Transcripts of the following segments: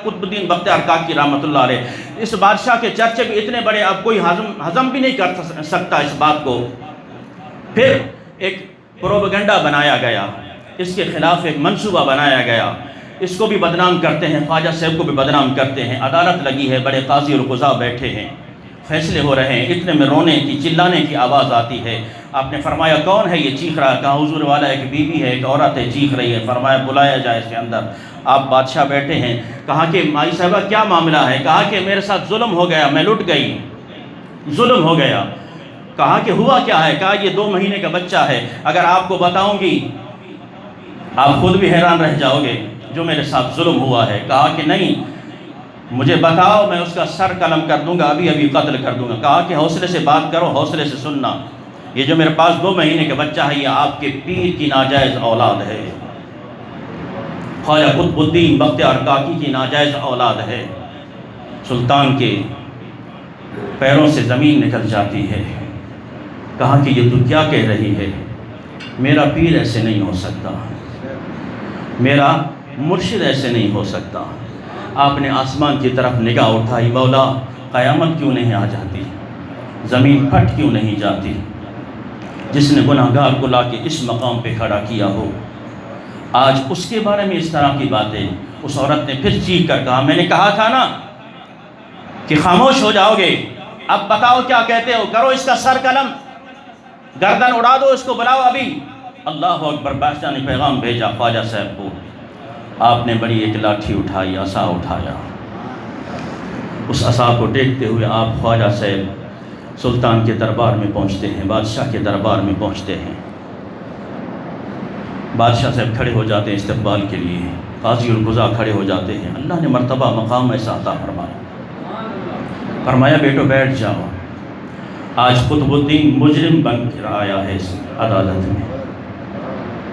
قطب الدین بختیار کاکی رحمۃ اللہ علیہ، اس بادشاہ کے چرچے بھی اتنے بڑے، اب کوئی ہضم بھی نہیں کر سکتا اس بات کو۔ پھر ایک پروپیگنڈا بنایا گیا، اس کے خلاف ایک منصوبہ بنایا گیا، اس کو بھی بدنام کرتے ہیں، خواجہ صاحب کو بھی بدنام کرتے ہیں۔ عدالت لگی ہے، بڑے قاضی اور قضاء بیٹھے ہیں، فیصلے ہو رہے ہیں، اتنے میں رونے کی چلانے کی آواز آتی ہے۔ آپ نے فرمایا کون ہے یہ چیخ رہا ہے؟ کہا حضور والا ایک بی بی ہے، ایک عورت ہے، چیخ رہی ہے۔ فرمایا بلایا جائے اس کے اندر۔ آپ بادشاہ بیٹھے ہیں، کہا کہ مائی صاحبہ کیا معاملہ ہے؟ کہا کہ میرے ساتھ ظلم ہو گیا، میں لٹ گئی، ظلم ہو گیا۔ کہا کہ ہوا کیا ہے؟ کہا یہ 2 مہینے کا بچہ ہے، اگر آپ کو بتاؤں گی آپ خود بھی حیران رہ جاؤ گے جو میرے ساتھ ظلم ہوا ہے۔ کہا کہ نہیں مجھے بتاؤ، میں اس کا سر قلم کر دوں گا، ابھی ابھی قتل کر دوں گا۔ کہا کہ حوصلے سے بات کرو، حوصلے سے سننا، یہ جو میرے پاس 2 مہینے کا بچہ ہے یہ آپ کے پیر کی ناجائز اولاد ہے، خواجہ قطب الدین بختیار کاکی کی ناجائز اولاد ہے۔ سلطان کے پیروں سے زمین نکل جاتی ہے۔ کہا کہ یہ تو کیا کہہ رہی ہے؟ میرا پیر ایسے نہیں ہو سکتا، میرا مرشد ایسے نہیں ہو سکتا۔ آپ نے آسمان کی طرف نگاہ اٹھائی، مولا قیامت کیوں نہیں آ جاتی، زمین پھٹ کیوں نہیں جاتی؟ جس نے گناہ گار کو لا کے اس مقام پہ کھڑا کیا ہو، آج اس کے بارے میں اس طرح کی باتیں۔ اس عورت نے پھر چیخ کر کہا، میں نے کہا تھا نا کہ خاموش ہو جاؤ گے، اب بتاؤ کیا کہتے ہو؟ کرو اس کا سر قلم، گردن اڑا دو، اس کو بلاؤ ابھی۔ اللہ اکبر، بادشاہ نے پیغام بھیجا خواجہ صاحب کو۔ آپ نے بڑی ایک لاٹھی اٹھائی، عصا اٹھایا، اس عصا کو ٹیکتے ہوئے آپ خواجہ صاحب سلطان کے دربار میں پہنچتے ہیں، بادشاہ کے دربار میں پہنچتے ہیں۔ بادشاہ صاحب کھڑے ہو جاتے ہیں استقبال کے لیے، قاضی اور قضاء کھڑے ہو جاتے ہیں۔ اللہ نے مرتبہ مقام ایسا عطا فرمایا بیٹو بیٹھ جاؤ، آج قطب الدین مجرم بن کر آیا ہے، اس عدالت میں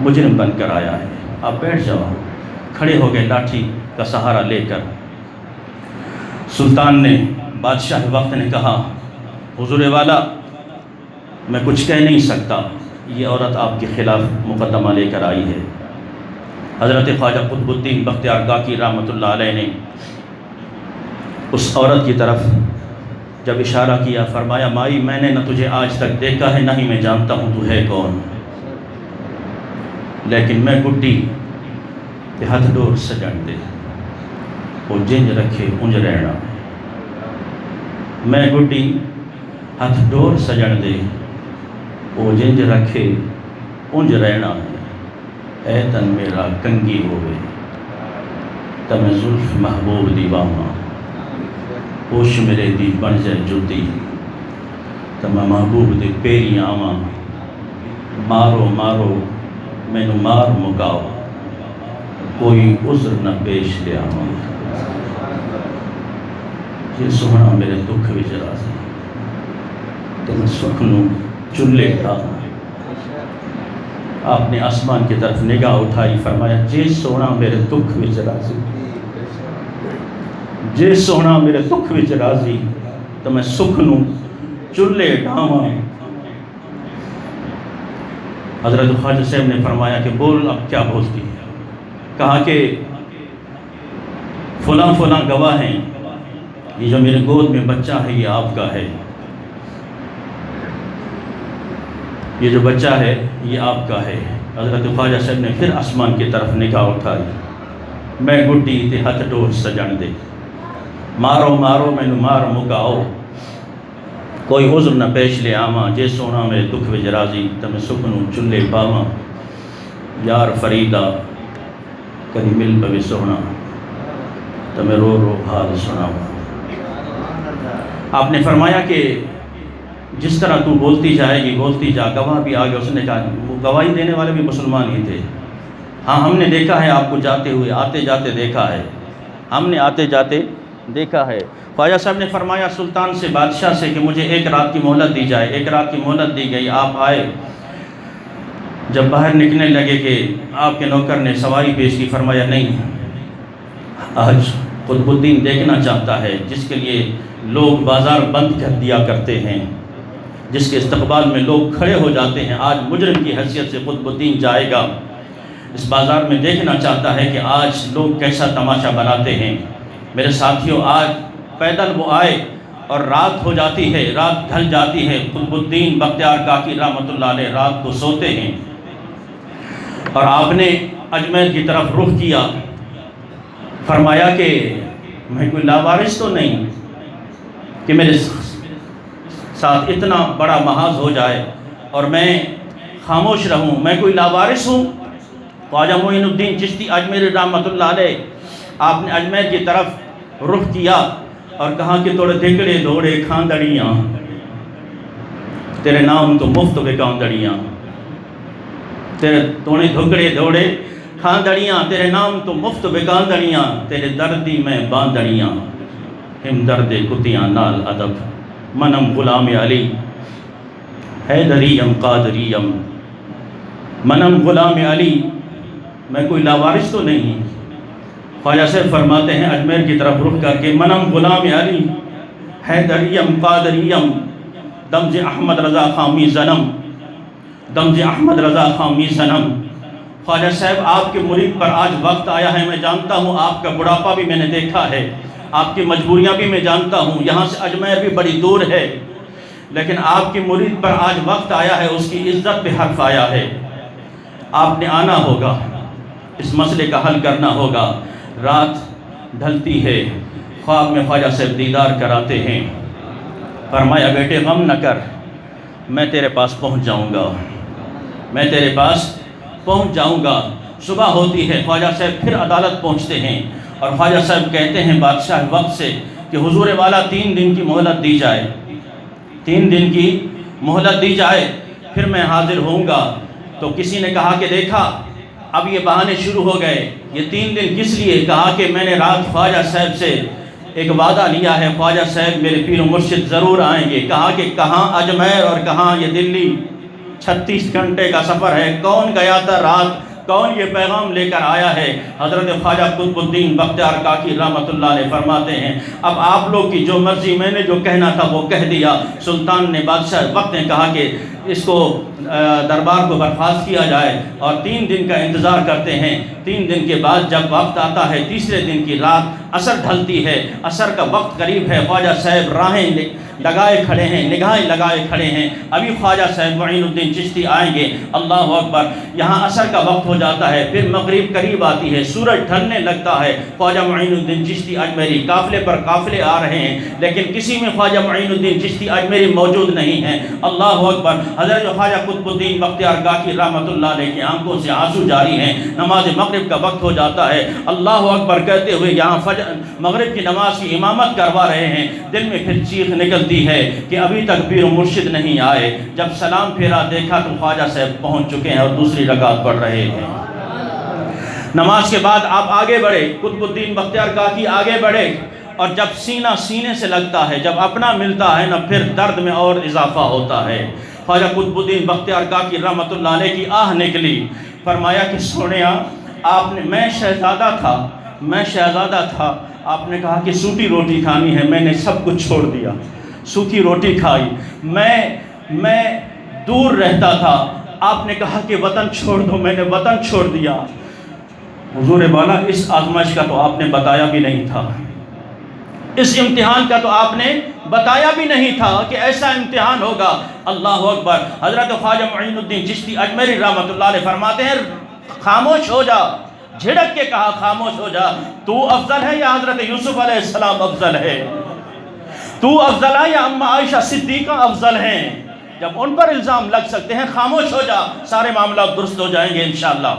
مجرم بن کر آیا ہے، آپ بیٹھ جاؤ۔ کھڑے ہو گئے لاٹھی کا سہارا لے کر۔ سلطان نے، بادشاہ وقت نے کہا، حضور والا میں کچھ کہہ نہیں سکتا، یہ عورت آپ کے خلاف مقدمہ لے کر آئی ہے۔ حضرت خواجہ قطب الدین بختیار کاکی رحمۃ اللہ علیہ نے اس عورت کی طرف جب اشارہ کیا، فرمایا مائی میں نے نہ تجھے آج تک دیکھا ہے، نہ ہی میں جانتا ہوں تو ہے کون، لیکن میں گڈی تے ہتھ ڈور سجن دے وہ جنج رکھے انج رہنا، میں گڈی ہتھ ڈور سجن دے وہ جنج رکھے انج رہنا، اے تن میرا کنگی ہوئے تمہیں زلف محبوب دیواما، ہوش میرے دی بن جائے جتی تمہیں محبوب دی پیری آواں، مارو مارو مینو مار مکاؤ کوئی عذر نہ پیش لیا ہوں، یہ سونا میرے دکھ وچ راضی تمہیں سکھ نو چلے ڈھا۔ آپ نے آسمان کی طرف نگاہ اٹھائی، فرمایا جے سونا میرے دکھ وچ راضی، جے سونا میرے دکھ وچ راضی تو میں سکھ نو چلے ڈھاواں۔ حضرت خواجہ صاحب نے فرمایا کہ بول اب کیا بولتی ہے؟ کہا کہ فلاں فلاں گواہ ہیں، یہ جو میرے گود میں بچہ ہے یہ آپ کا ہے، یہ جو بچہ ہے یہ آپ کا ہے۔ حضرت خواجہ صاحب نے پھر آسمان کی طرف نگاہ اٹھائی، میں گڈی تے ہتھ ڈور سجن دے، مارو مارو مینو مار مکاؤ کوئی عذر نہ پیش لے آواں، جے سونا میرے دکھ وچ راضی تمہیں سکھ نو چلے پاواں، یار فریدا کدی مل پوے سونا تمہیں رو رو حال سناواں۔ آپ نے فرمایا کہ جس طرح تو بولتی جائے گی بولتی جا، گواہ بھی آگے۔ اس نے کہا وہ گواہی دینے والے بھی مسلمان ہی تھے، ہاں ہم نے دیکھا ہے آپ کو جاتے ہوئے، آتے جاتے دیکھا ہے، ہم نے آتے جاتے دیکھا ہے۔ خواجہ صاحب نے فرمایا سلطان سے، بادشاہ سے کہ مجھے 1 رات کی مہلت دی جائے۔ 1 رات کی مہلت دی گئی۔ آپ آئے، جب باہر نکلنے لگے کہ آپ کے نوکر نے سواری پیش کی، فرمایا نہیں، آج قطب الدین دیکھنا چاہتا ہے، جس کے لیے لوگ بازار بند کر دیا کرتے ہیں، جس کے استقبال میں لوگ کھڑے ہو جاتے ہیں، آج مجرم کی حیثیت سے قطب الدین جائے گا اس بازار میں، دیکھنا چاہتا ہے کہ آج لوگ کیسا تماشا بناتے ہیں۔ میرے ساتھیوں، آج پیدل وہ آئے اور رات ہو جاتی ہے، رات ڈھل جاتی ہے، قطب الدین بختیار کاکی رحمۃ اللہ علیہ رات کو سوتے ہیں، اور آپ نے اجمیر کی طرف رخ کیا، فرمایا کہ میں کوئی لاوارث تو نہیں کہ میرے ساتھ اتنا بڑا محاذ ہو جائے اور میں خاموش رہوں، میں کوئی لاوارث ہوں؟ خواجہ معین الدین چشتی اجمیری رحمۃ اللہ علیہ آپ نے اجمیر کی طرف رخ کیا اور کہا کہ توڑے دھکڑے دوڑے کھاندڑیاں، تیرے نام تو مفت بکاندڑیاں، تیرے توڑے دھکڑے دوڑے کھاندڑیاں، تیرے نام تو مفت بکاندڑیاں، تیرے دردی میں باندڑیاں، ہم درد کتیاں نال ادب، منم غلام علی حیدریم قادریم، منم غلام علی، میں کوئی لاوارث تو نہیں۔ خواجہ صاحب فرماتے ہیں اجمیر کی طرف رخ کر کے، منم غلام علی حیدریم قادریم، دمز احمد رضا خامی زنم، دمز احمد رضا خامی زنم۔ خواجہ صاحب آپ کے مرید پر آج وقت آیا ہے، میں جانتا ہوں آپ کا بڑھاپا بھی میں نے دیکھا ہے، آپ کی مجبوریاں بھی میں جانتا ہوں، یہاں سے اجمیر بھی بڑی دور ہے، لیکن آپ کے مرید پر آج وقت آیا ہے، اس کی عزت پہ حرف آیا ہے، آپ نے آنا ہوگا، اس مسئلے کا حل کرنا ہوگا۔ رات ڈھلتی ہے، خواب میں خواجہ صاحب دیدار کراتے ہیں، فرمایا بیٹے غم نہ کر، میں تیرے پاس پہنچ جاؤں گا، میں تیرے پاس پہنچ جاؤں گا۔ صبح ہوتی ہے، خواجہ صاحب پھر عدالت پہنچتے ہیں اور خواجہ صاحب کہتے ہیں بادشاہ وقت سے کہ حضور والا 3 دن کی مہلت دی جائے، 3 دن کی مہلت دی جائے، پھر میں حاضر ہوں گا۔ تو کسی نے کہا کہ دیکھا اب یہ بہانے شروع ہو گئے، یہ 3 دن کس لیے؟ کہا کہ میں نے رات خواجہ صاحب سے ایک وعدہ لیا ہے، خواجہ صاحب میرے پیر و مرشد ضرور آئیں گے۔ کہا کہ کہاں اجمیر اور کہاں یہ دلی، 36 گھنٹے کا سفر ہے، کون گیا تھا رات، کون یہ پیغام لے کر آیا ہے؟ حضرت خواجہ قطب الدین بختیار کاکی رحمۃ اللہ علیہ فرماتے ہیں اب آپ لوگ کی جو مرضی، میں نے جو کہنا تھا وہ کہہ دیا۔ سلطان نے، بادشاہ وقت نے کہا کہ اس کو دربار کو برخاست کیا جائے اور 3 دن کا انتظار کرتے ہیں۔ 3 دن کے بعد جب وقت آتا ہے، تیسرے دن کی رات، عصر ڈھلتی ہے، عصر کا وقت قریب ہے، خواجہ صاحب راہیں لگائے کھڑے ہیں، نگاہیں لگائے کھڑے ہیں، ابھی خواجہ صاحب معین الدین چشتی آئیں گے۔ اللہ اکبر، یہاں عصر کا وقت ہو جاتا ہے، پھر مغرب قریب آتی ہے، سورج ڈھلنے لگتا ہے۔ خواجہ معین الدین چشتی اجمیری قافلے پر قافلے آ رہے ہیں، لیکن کسی میں خواجہ معین الدین چشتی اجمیری موجود نہیں ہیں۔ اللہ اکبر، حضرت خواجہ قطب الدین بختیار کاکی رحمۃ اللہ علیہ کی آنکھوں سے آنسو جاری ہیں، نماز مغرب کا وقت ہو جاتا ہے۔ اللہ اکبر کہتے ہوئے یہاں مغرب کی نماز کی امامت کروا رہے ہیں، دل میں پھر چیخ نکلتی ہے کہ ابھی تک پیر و مرشد نہیں آئے۔ جب سلام پھیرا، دیکھا تو خواجہ صاحب پہنچ چکے ہیں اور دوسری رکعت پڑھ رہے ہیں۔ نماز کے بعد آپ آگے بڑھے، قطب الدین بختیار کاکی آگے بڑھے، اور جب سینہ سینے سے لگتا ہے، جب اپنا ملتا ہے نا، پھر درد میں اور اضافہ ہوتا ہے۔ خواجہ قطب الدین بختیار کاکی رحمۃ اللہ علیہ کی آہ نکلی، فرمایا کہ سونیا آپ نے، میں شہزادہ تھا، آپ نے کہا کہ سوٹی روٹی کھانی ہے، میں نے سب کچھ چھوڑ دیا، سوکھی روٹی کھائی، میں دور رہتا تھا، آپ نے کہا کہ وطن چھوڑ دو، میں نے وطن چھوڑ دیا۔ حضور والا، اس آزمائش کا تو آپ نے بتایا بھی نہیں تھا، اس امتحان کا تو آپ نے بتایا بھی نہیں تھا کہ ایسا امتحان ہوگا۔ اللہ اکبر، حضرت خواجہ معین الدین چشتی اجمیری رحمۃ اللہ علیہ فرماتے ہیں خاموش ہو جا، جھڑک کے کہا خاموش ہو جا، تو افضل ہے یا حضرت یوسف علیہ السلام افضل ہے؟ تو افضل ہے یا اما عائشہ صدیقہ افضل ہیں؟ جب ان پر الزام لگ سکتے ہیں، خاموش ہو جا، سارے معاملات درست ہو جائیں گے انشاءاللہ۔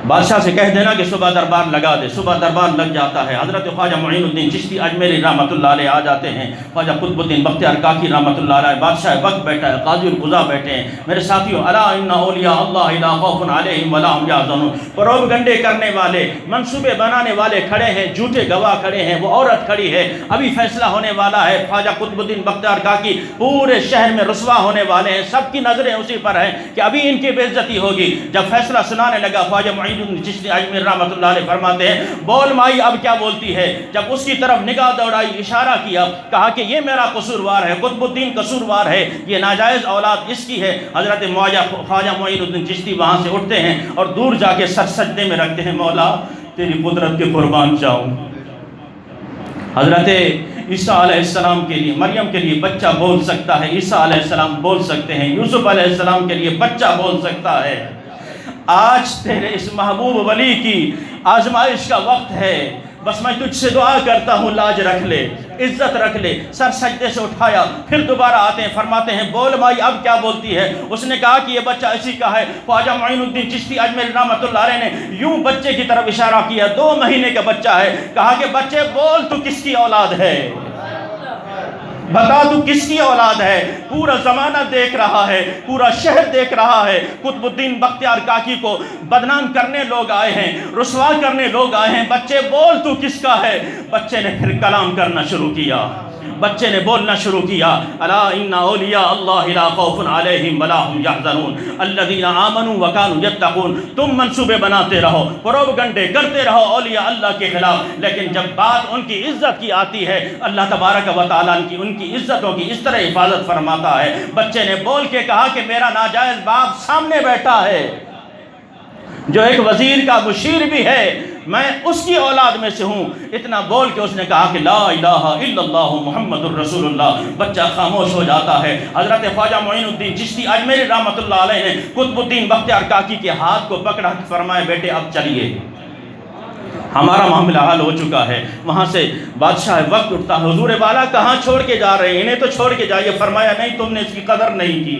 بادشاہ سے کہہ دینا کہ صبح دربار لگا دے، صبح دربار لگ جاتا ہے۔ حضرت خواجہ معین الدین چشتی اجمیری رحمۃ اللہ علیہ آ جاتے ہیں، خواجہ قطب الدین بختیار کاکی رحمۃ اللہ علیہ، بادشاہ وقت بیٹھا ہے، قاضی القضاء بیٹھے ہیں۔ میرے ساتھیوں، الا ان اولیاء اللہ لا خوف علیہم ولا هم یحزنون، پروپیگنڈے کرنے والے، منصوبے بنانے والے کھڑے ہیں، جھوٹے گواہ کھڑے ہیں، وہ عورت کھڑی ہے، ابھی فیصلہ ہونے والا ہے۔ خواجہ قطب الدین بختیار کاکی پورے شہر میں رسوا ہونے والے ہیں، سب کی نظریں اسی پر ہیں کہ ابھی ان کی بے عزتی ہوگی۔ جب فیصلہ سنانے لگا، خواجہ معین الدین چشتی اجمیری رحمۃ اللہ علیہ فرماتے ہیں بول مائی اب کیا بولتی ہے؟ جب اس کی طرف نگاہ دوڑائی، اشارہ کیا، کہا کہ یہ میرا قصوروار ہے، قطب الدین قصوروار ہے، یہ ناجائز اولاد اس کی ہے۔ حضرت خواجہ معین الدین چشتی وہاں سے اٹھتے ہیں اور دور جا کے سر سجدے میں رکھتے ہیں، مولا تیری قدرت کے قربان جاؤں، حضرت عیسیٰ علیہ السلام کے لیے، مریم کے لیے بچہ بول سکتا ہے، عیسیٰ علیہ السلام بول سکتے ہیں، یوسف علیہ السلام کے لیے بچہ بول سکتا ہے۔ آج تیرے اس محبوب ولی کی آزمائش کا وقت ہے، بس میں تجھ سے دعا کرتا ہوں لاج رکھ لے، عزت رکھ لے۔ سر سجدے سے اٹھایا، پھر دوبارہ آتے ہیں، فرماتے ہیں بول مائی اب کیا بولتی ہے؟ اس نے کہا کہ یہ بچہ اسی کا ہے۔ خواجہ معین الدین چشتی اجمیری رحمۃ اللہ علیہ نے یوں بچے کی طرف اشارہ کیا، 2 مہینے کا بچہ ہے، کہا کہ بچے بول تو کس کی اولاد ہے، بتا تو کس کی اولاد ہے؟ پورا زمانہ دیکھ رہا ہے، پورا شہر دیکھ رہا ہے، قطب الدین بختیار کاکی کو بدنام کرنے لوگ آئے ہیں، رسوا کرنے لوگ آئے ہیں، بچے بول تو کس کا ہے؟ بچے نے پھر کلام کرنا شروع کیا، بچے نے بولنا شروع کیا، الا ان اولیاء اللہ لا خوف علیہم ولا هم یحزنون الذین آمنوا وکانوا یتقون۔ تم منصوبے بناتے رہو، پروپیگنڈے کرتے رہو اولیاء اللہ کے خلاف، لیکن جب بات ان کی عزت کی آتی ہے اللہ تبارک و تعالیٰ ان کی عزتوں کی اس طرح حفاظت فرماتا ہے۔ بچے نے بول کے کہا کہ میرا ناجائز باپ سامنے بیٹھا ہے، جو ایک وزیر کا مشیر بھی ہے، میں اس کی اولاد میں سے ہوں۔ اتنا بول کے اس نے کہا کہ لا الہ الا اللہ محمد الرسول اللہ۔ بچہ خاموش ہو جاتا ہے۔ حضرت خواجہ معین الدین چشتی اجمیری رحمۃ اللہ علیہ نے قطب الدین بختیار کاکی کے ہاتھ کو پکڑا، فرمائے بیٹے اب چلیے، ہمارا معاملہ حل ہو چکا ہے۔ وہاں سے بادشاہ وقت اٹھتا ہے، حضور والا کہاں چھوڑ کے جا رہے ہیں؟ انہیں تو چھوڑ کے جائیے۔ فرمایا نہیں، تم نے اس کی قدر نہیں کی،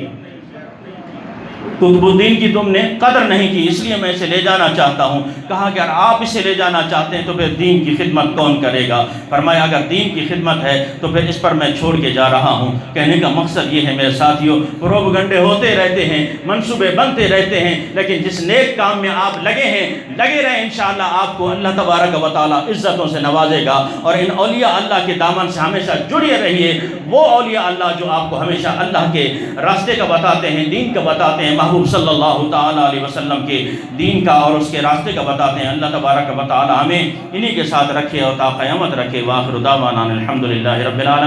قطب الدین کی تم نے قدر نہیں کی، اس لیے میں اسے لے جانا چاہتا ہوں۔ کہا کہ اگر آپ اسے لے جانا چاہتے ہیں تو پھر دین کی خدمت کون کرے گا؟ فرمایا اگر دین کی خدمت ہے تو پھر اس پر میں چھوڑ کے جا رہا ہوں۔ کہنے کا مقصد یہ ہے میرے ساتھیوں، پروپیگنڈے ہوتے رہتے ہیں، منصوبے بنتے رہتے ہیں، لیکن جس نیک کام میں آپ لگے ہیں، لگے رہیں، انشاءاللہ آپ کو اللہ تبارک و تعالیٰ عزتوں سے نوازے گا۔ اور ان اولیاء اللہ کے دامن سے ہمیشہ جڑے رہیے، وہ اولیاء اللہ جو آپ کو ہمیشہ اللہ کے راستے کا بتاتے ہیں، دین کا بتاتے ہیں، محبوب صلی اللہ تعالیٰ علیہ وسلم کے دین کا اور اس کے راستے کا بتاتے ہیں۔ اللہ تبارک و تعالیٰ ہمیں انہی کے ساتھ رکھے اور تا قیامت رکھے۔ وآخر دعوانا الحمدللہ رب العالمین۔